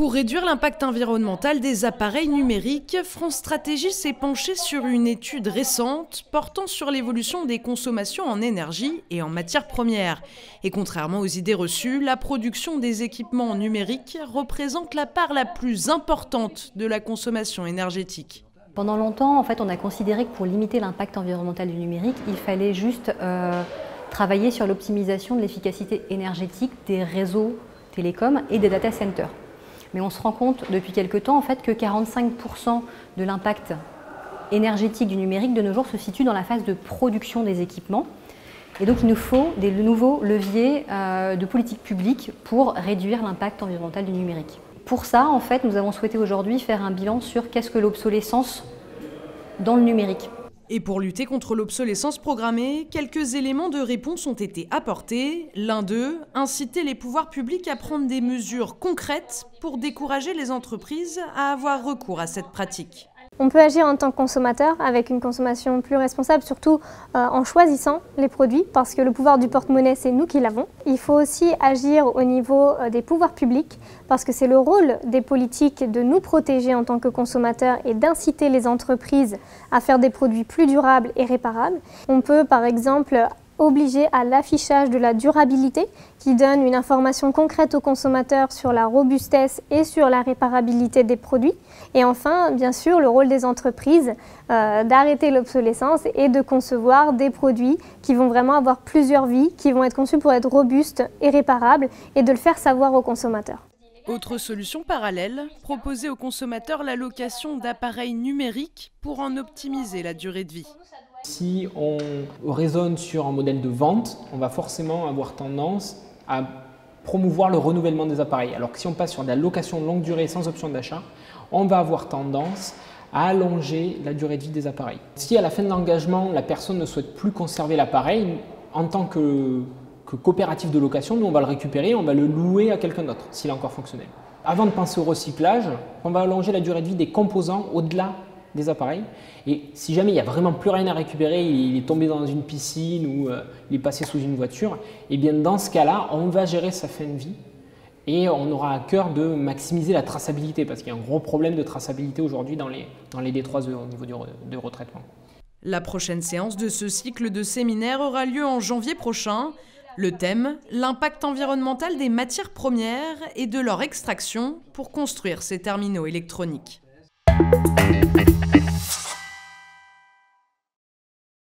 Pour réduire l'impact environnemental des appareils numériques, France Stratégie s'est penchée sur une étude récente portant sur l'évolution des consommations en énergie et en matières premières. Et contrairement aux idées reçues, la production des équipements numériques représente la part la plus importante de la consommation énergétique. Pendant longtemps, en fait, on a considéré que pour limiter l'impact environnemental du numérique, il fallait juste travailler sur l'optimisation de l'efficacité énergétique des réseaux télécoms et des data centers. Mais on se rend compte depuis quelque temps en fait, que 45% de l'impact énergétique du numérique de nos jours se situe dans la phase de production des équipements. Et donc il nous faut des nouveaux leviers de politique publique pour réduire l'impact environnemental du numérique. Pour ça, en fait, nous avons souhaité aujourd'hui faire un bilan sur qu'est-ce que l'obsolescence dans le numérique. Et pour lutter contre l'obsolescence programmée, quelques éléments de réponse ont été apportés. L'un d'eux, inciter les pouvoirs publics à prendre des mesures concrètes pour décourager les entreprises à avoir recours à cette pratique. On peut agir en tant que consommateur avec une consommation plus responsable, surtout en choisissant les produits, parce que le pouvoir du porte-monnaie, c'est nous qui l'avons. Il faut aussi agir au niveau des pouvoirs publics, parce que c'est le rôle des politiques de nous protéger en tant que consommateurs et d'inciter les entreprises à faire des produits plus durables et réparables. On peut par exemple obliger à l'affichage de la durabilité qui donne une information concrète aux consommateurs sur la robustesse et sur la réparabilité des produits. Et enfin, bien sûr, le rôle des entreprises d'arrêter l'obsolescence et de concevoir des produits qui vont vraiment avoir plusieurs vies, qui vont être conçus pour être robustes et réparables et de le faire savoir aux consommateurs. Autre solution parallèle, proposer aux consommateurs la location d'appareils numériques pour en optimiser la durée de vie. Si on raisonne sur un modèle de vente, on va forcément avoir tendance à promouvoir le renouvellement des appareils. Alors que si on passe sur de la location longue durée sans option d'achat, on va avoir tendance à allonger la durée de vie des appareils. Si à la fin de l'engagement, la personne ne souhaite plus conserver l'appareil, en tant que coopérative de location, nous on va le récupérer et on va le louer à quelqu'un d'autre s'il est encore fonctionnel. Avant de penser au recyclage, on va allonger la durée de vie des composants au-delà des appareils, et si jamais il n'y a vraiment plus rien à récupérer, il est tombé dans une piscine ou il est passé sous une voiture, et bien dans ce cas-là, on va gérer sa fin de vie et on aura à cœur de maximiser la traçabilité, parce qu'il y a un gros problème de traçabilité aujourd'hui dans les D3E au niveau du retraitement. La prochaine séance de ce cycle de séminaires aura lieu en janvier prochain. Le thème, l'impact environnemental des matières premières et de leur extraction pour construire ces terminaux électroniques.